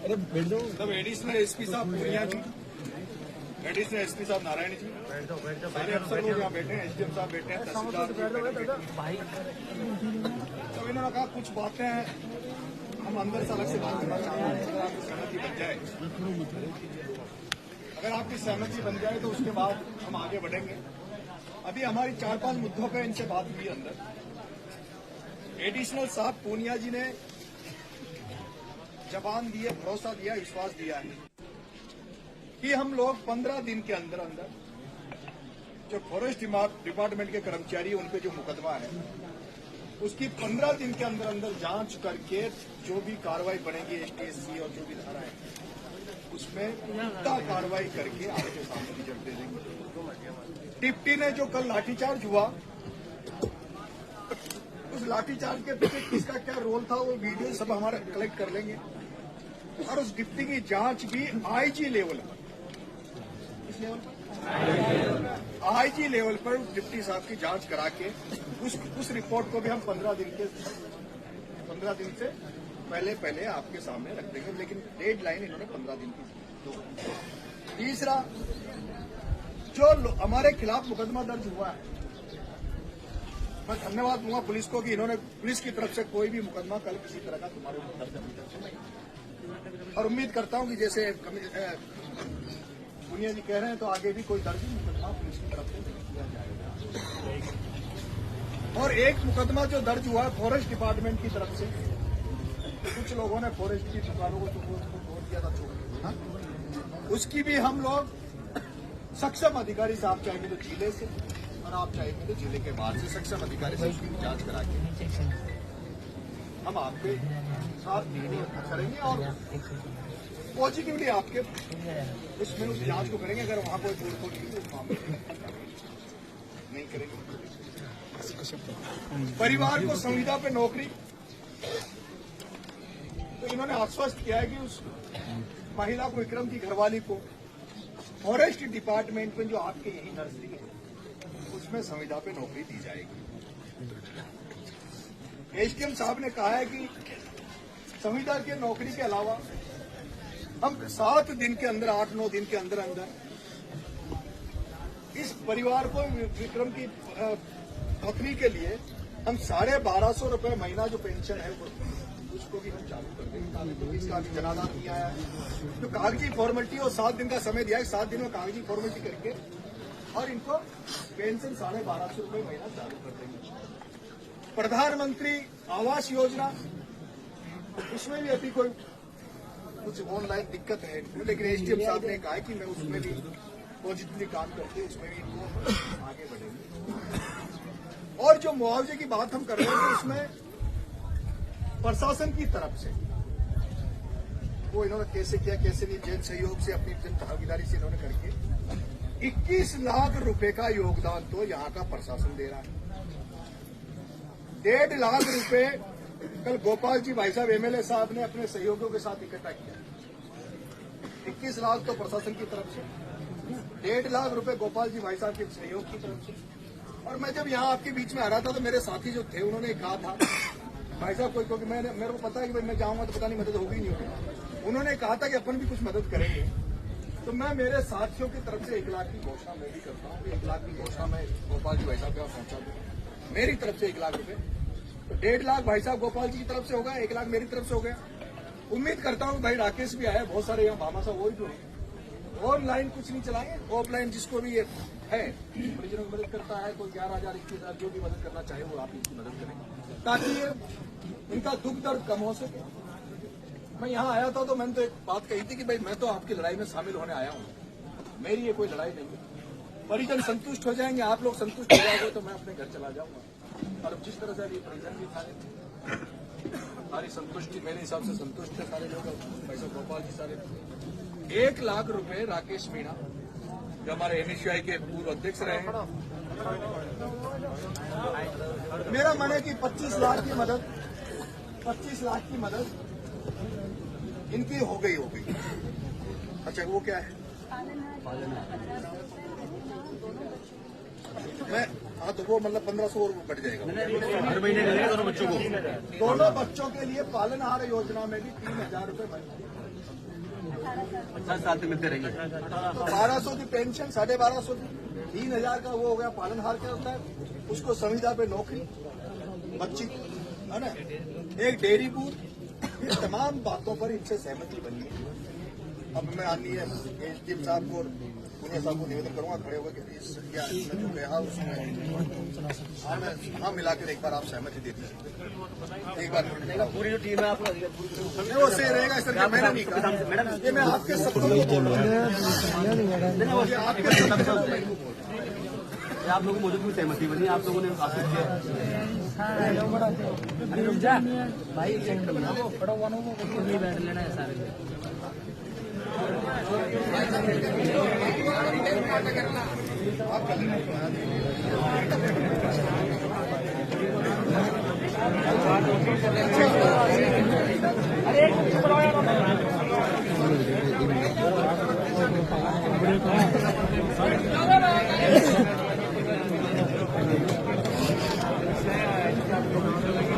तब additional SP साहब पूर्णिया जी, additional SP साहब नारायण जी, सारे अफसर लोग यहाँ बैठे हैं, एसडीएम साहब बैठे हैं, तहसीलदार तो इन्होंने कहा कुछ बातें हम अंदर से अलग से बात करना चाहते हैं। अगर आपकी सहमति बन जाए, तो उसके बाद हम आगे बढ़ेंगे। अभी हमारी 4-5 मुद्दों पे इनसे बात हुई अंदर। एडिशनल साहब पूनिया जी ने जबान दिए, भरोसा दिया, विश्वास दिया है कि हम लोग 15 दिन के अंदर अंदर जो फॉरेस्ट डिपार्टमेंट के कर्मचारी उन पे जो मुकदमा है उसकी 15 दिन के अंदर अंदर जांच करके जो भी कार्रवाई बनेगी एसटीएससी और जो भी धारा है उसमें पुख्ता कार्रवाई करके आपके सामने रिजल्ट दे देंगे। डिप्टी ने जो कल लाठीचार्ज हुआ, उस लाठीचार्ज के पीछे किसका क्या रोल था वो वीडियो सब हमारा कलेक्ट कर लेंगे और उस डिप्टी की जांच भी आईजी लेवल पर, किस लेवल पर, आईजी लेवल पर डिप्टी साहब की जांच करा के उस रिपोर्ट को भी हम 15 दिन से पहले आपके सामने रख देंगे, लेकिन डेडलाइन इन्होंने 15 दिन की। तीसरा, जो हमारे खिलाफ मुकदमा दर्ज हुआ है, मैं धन्यवाद दूंगा पुलिस को कि इन्होंने पुलिस की तरफ से कोई भी मुकदमा कल किसी तरह का तुम्हारे ऊपर दर्ज नहीं, और उम्मीद करता हूं कि जैसे पुनिया जी कह रहे हैं तो आगे भी कोई दर्ज मुकदमा पुलिस की तरफ से नहीं किया जाएगा। और एक मुकदमा जो दर्ज हुआ है फॉरेस्ट डिपार्टमेंट की तरफ से, कुछ लोगों ने फॉरेस्ट की दुकानों को तोड़ दिया था, उसकी भी हम लोग सक्षम अधिकारी से, आप चाहेंगे तो जिले से और आप चाहेंगे तो जिले के बाहर से सक्षम अधिकारी से उसकी जांच करा के हम आपके साथ करेंगे और पॉजिटिवली आपके उसमें उस जांच को करेंगे। अगर वहां कोई तोड़फोड़ की तो उस मामले में नहीं करेंगे। परिवार को संविदा पे नौकरी, तो इन्होंने आश्वस्त किया है कि उस महिला को, विक्रम की घरवाली को फॉरेस्ट डिपार्टमेंट में जो आपके यही नर्सरी है उसमें संविदा पे नौकरी दी जाएगी। एसडीएम साहब ने कहा है कि संविदा के नौकरी के अलावा हम 7 दिन के अंदर, 8-9 दिन के अंदर अंदर इस परिवार को, विक्रम की पत्नी के लिए हम 1250 रुपए महीना जो पेंशन है उसको भी हम चालू कर देंगे। इसका भी जनाधार नहीं आया है, जो कागजी फॉर्मेलिटी और 7 दिन का समय दिया है, 7 दिन में कागजी फॉर्मेलिटी करके और इनको पेंशन 1250 रुपए महीना चालू कर देंगे। प्रधानमंत्री आवास योजना, उसमें भी अभी कोई कुछ ऑनलाइन दिक्कत है इनको, लेकिन एसडीएम साहब ने कहा है कि मैं उसमें भी पॉजिटिवली काम करके उसमें भी इनको आगे बढ़ेंगे। और जो मुआवजे की बात हम कर रहे हैं उसमें प्रशासन की तरफ से वो इन्होंने कैसे किया कैसे नहीं, जन सहयोग से, अपनी जन भागीदारी से इन्होंने करके 21 लाख रुपए का योगदान तो यहाँ का प्रशासन दे रहा है। 1.5 लाख रुपए कल गोपाल जी भाई साहब एमएलए साहब ने अपने सहयोगियों के साथ इकट्ठा किया। 21 लाख तो प्रशासन की तरफ से, 1.5 लाख रुपए गोपाल जी भाई साहब के सहयोग की तरफ से। और मैं जब यहाँ आपके बीच में आ रहा था तो मेरे साथी जो थे उन्होंने कहा था भाई साहब कोई, क्योंकि मेरे को पता है कि भाई मैं जाऊंगा तो पता नहीं मदद होगी नहीं होगी, उन्होंने कहा था कि अपन भी कुछ मदद करेंगे। तो मैं मेरे साथियों की तरफ से 1 लाख की घोषणा मैं भी करता हूँ। 1 लाख की घोषणा मैं गोपाल जी भाई साहब के पास पहुंचा दूंगा, मेरी तरफ से 1 लाख रुपए। तो 1.5 लाख भाई साहब गोपाल जी की तरफ से हो गया, 1 लाख मेरी तरफ से हो गया। उम्मीद करता हूँ भाई राकेश भी आया, बहुत सारे यहाँ भामा साहब, वो जो ऑनलाइन कुछ नहीं चलाएंगे, ऑफलाइन जिसको भी ये है परिजनों की मदद करता है, कोई 11,000 21,000 जो भी मदद करना चाहे वो आप इसकी मदद करें ताकि इनका दुख दर्द कम हो सके। मैं यहाँ आया था तो मैंने तो एक बात कही थी कि भाई मैं तो आपकी लड़ाई में शामिल होने आया हूँ, मेरी ये कोई लड़ाई नहीं है। परिजन संतुष्ट हो जाएंगे, आप लोग संतुष्ट हो जाओगे तो मैं अपने घर चला जाऊंगा। और जिस तरह से अभी परिजन भी सारी संतुष्टि, मेरे हिसाब से संतुष्ट है सारे लोग, भाई साहब गोपाल जी सारे। 1 लाख रुपए राकेश मीणा जो हमारे एनएसयूआई के पूर्व अध्यक्ष रहे हैं, मेरा मन है कि 25 लाख की मदद इनकी हो गई। अच्छा वो क्या है? मैं हाँ तो वो मतलब 1500 और बढ़ जाएगा। हर महीने देंगे दोनों बच्चों को। दोनों बच्चों के लिए पालनहार योजना में भी 3000 रुपए बनते 50 साल तक मिलते रहेंगे। तो 1200 की पेंशन, 1250 की, 3000 का वो हो गया। पालनहार क्या होता है? उसको संविदा पे नौकरी, बच्ची, है ना, एक डेयरी बूथ, ये तमाम बातों पर इनसे सहमति बनी है। अब मैं आदरणीय एसडीएम साहब को और पुनिया साहब को निवेदन करूंगा खड़े होकर कि इसमें जो कहा उसमें हाँ मिलाकर एक बार आप सहमति देते हैं। एक बार पूरी जो टीम है आप वो सही रहेगा। इस तरह मैंने नहीं कहा, ये मैं आपके सबको आपके आप लोगों को मौजूद में सहमति बनी, आप लोगों ने आश्वस्त किया। भाई बड़ा वालों को बैठ लेना है सारे।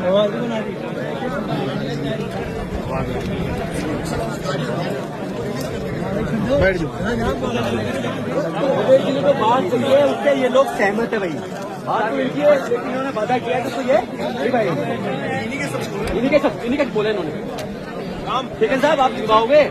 आवाज बना दी। बैठ जाओ। जो बात हुई है उससे ये लोग सहमत है भाई। बात तो इनकी है, लेकिन इन्होंने वादा किया तो ये नहीं भाई इन्हीं के बोले इन्होंने। लेकिन साहब आप दिखाओगे